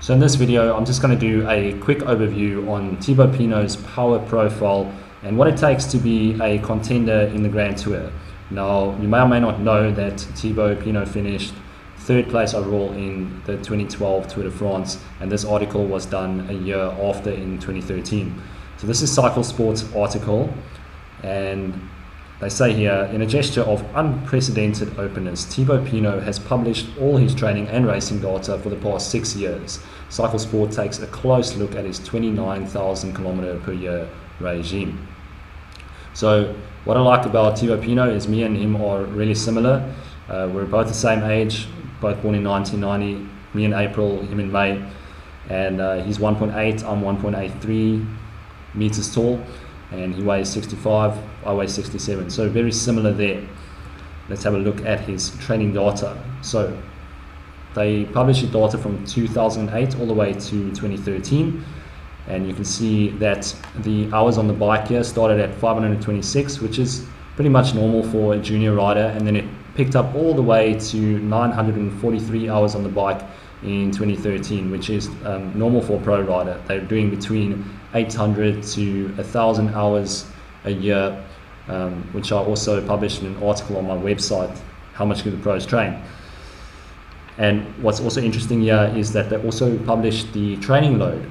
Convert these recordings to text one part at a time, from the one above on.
So in this video, I'm just going to do a quick overview on Thibaut Pinot'S power profile and what it takes to be a contender in the Grand Tour. Now, you may or may not know that Thibaut Pinot finished third place overall in the 2012 Tour de France, and this article was done a year after in 2013. So this is Cycle Sport's article, and they say here, in a gesture of unprecedented openness, Thibaut Pinot has published all his training and racing data for the past 6 years. Cycle Sport takes a close look at his 29,000 kilometer per year regime. So what I like about Thibaut Pinot is me and him are really similar. We're both the same age, both born in 1990, me in April, him in May, and he's 1.8, I'm 1.83 meters tall, and he weighs 65, I weigh 67, so very similar there. Let's have a look at his training data. So they published the data from 2008 all the way to 2013, and you can see that the hours on the bike here started at 526, which is pretty much normal for a junior rider, and then it picked up all the way to 943 hours on the bike in 2013, which is normal for a pro rider. They're doing between 800 to 1,000 hours a year, which I also published in an article on my website, How Much Do the Pros Train. And what's also interesting here is that they also published the training load.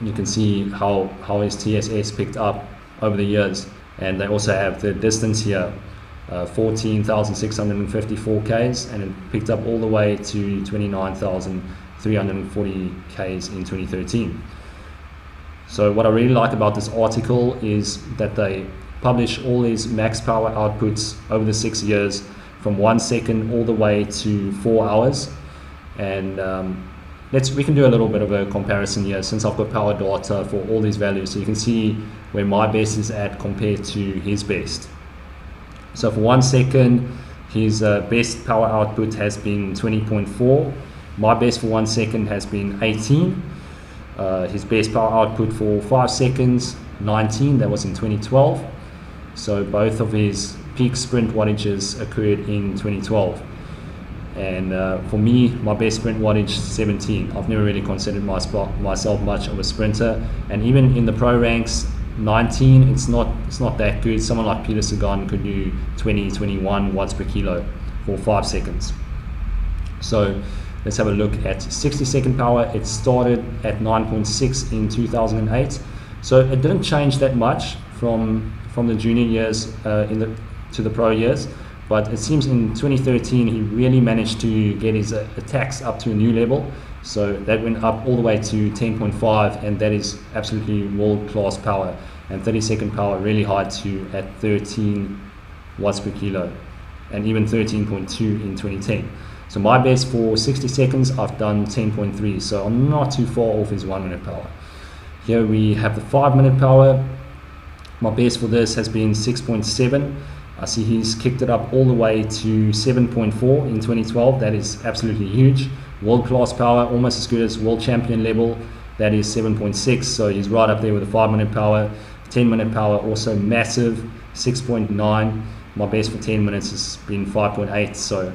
You can see how his TSS picked up over the years, and they also have the distance here, 14,654 Ks, and it picked up all the way to 29,340 Ks in 2013. So what I really like about this article is that they publish all these max power outputs over the 6 years from 1 second all the way to 4 hours. And we can do a little bit of a comparison here, since I've got power data for all these values, so you can see where my best is at compared to his best. So for 1 second, his best power output has been 20.4. My best for 1 second has been 18. His best power output for 5 seconds, 19. That was in 2012. So both of his peak sprint wattages occurred in 2012. And for me, my best sprint wattage, 17. I've never really considered myself much of a sprinter, and even in the pro ranks, 19, it's not that good. Someone like Peter Sagan could do 20, 21 watts per kilo for 5 seconds. So let's have a look at 60-second power. It started at 9.6 in 2008, so it didn't change that much from the junior years to the pro years. But it seems in 2013 he really managed to get his attacks up to a new level. So that went up all the way to 10.5, and that is absolutely world-class power. And 30-second power really high too, at 13 watts per kilo, and even 13.2 in 2010. So my best for 60 seconds, I've done 10.3, so I'm not too far off his 1 minute power. Here we have the 5 minute power. My best for this has been 6.7. I see he's kicked it up all the way to 7.4 in 2012. That is absolutely huge. World-class power, almost as good as world champion level. That is 7.6, so he's right up there with the 5 minute power. 10 minute power, also massive, 6.9. My best for 10 minutes has been 5.8, so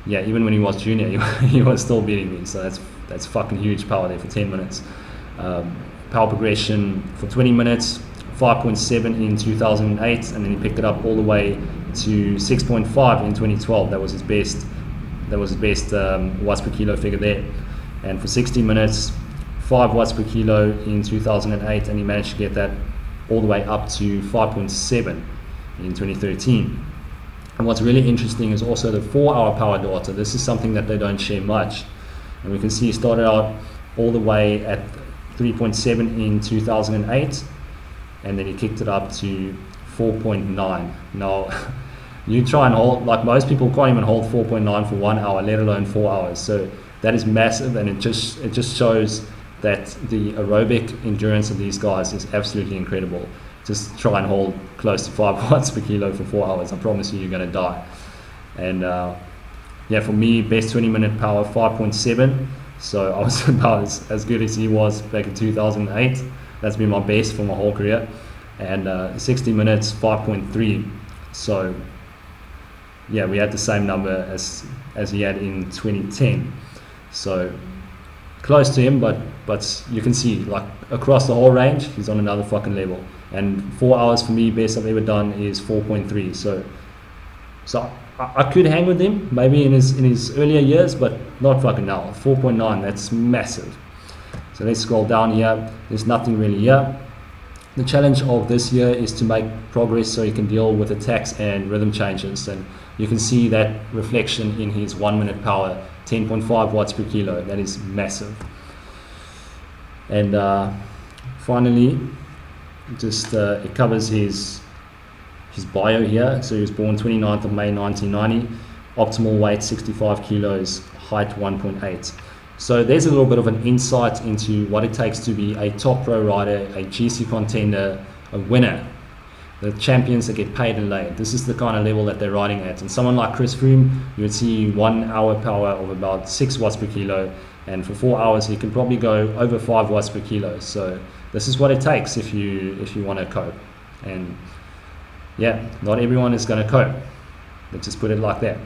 yeah, even when he was junior, he was still beating me, so that's fucking huge power there for 10 minutes. Power progression for 20 minutes, 5.7 in 2008, and then he picked it up all the way to 6.5 in 2012. That was his best watts per kilo figure there. And for 60 minutes, 5 watts per kilo in 2008, and he managed to get that all the way up to 5.7 in 2013. And what's really interesting is also the 4-hour power data. This is something that they don't share much, and we can see he started out all the way at 3.7 in 2008, and then he kicked it up to 4.9. Now, you try and hold, like most people can't even hold 4.9 for 1 hour, let alone 4 hours. So that is massive, and it just shows that the aerobic endurance of these guys is absolutely incredible. Just try and hold close to 5 watts per kilo for 4 hours. I promise you're going to die. And yeah, for me, best 20-minute power, 5.7. So I was about as good as he was back in 2008. That's been my best for my whole career. And 60 minutes, 5.3. So yeah, we had the same number as he had in 2010. So close to him, but you can see like across the whole range, he's on another fucking level. And 4 hours for me, best I've ever done is 4.3. So I could hang with him maybe in his earlier years, but not fucking now. 4.9, that's massive. So let's scroll down here. There's nothing really here. The challenge of this year is to make progress so he can deal with attacks and rhythm changes. And you can see that reflection in his 1 minute power, 10.5 watts per kilo. That is massive. And finally, just it covers his bio here. So he was born 29th of May 1990, optimal weight 65 kilos, height 1.8. So there's a little bit of an insight into what it takes to be a top pro rider, a GC contender, a winner, the champions that get paid and laid. This is the kind of level that they're riding at. And someone like Chris Froome, you would see 1 hour power of about 6 watts per kilo, and for 4 hours he can probably go over 5 watts per kilo. So this is what it takes if you want to cope. And yeah, not everyone is going to cope. Let's just put it like that.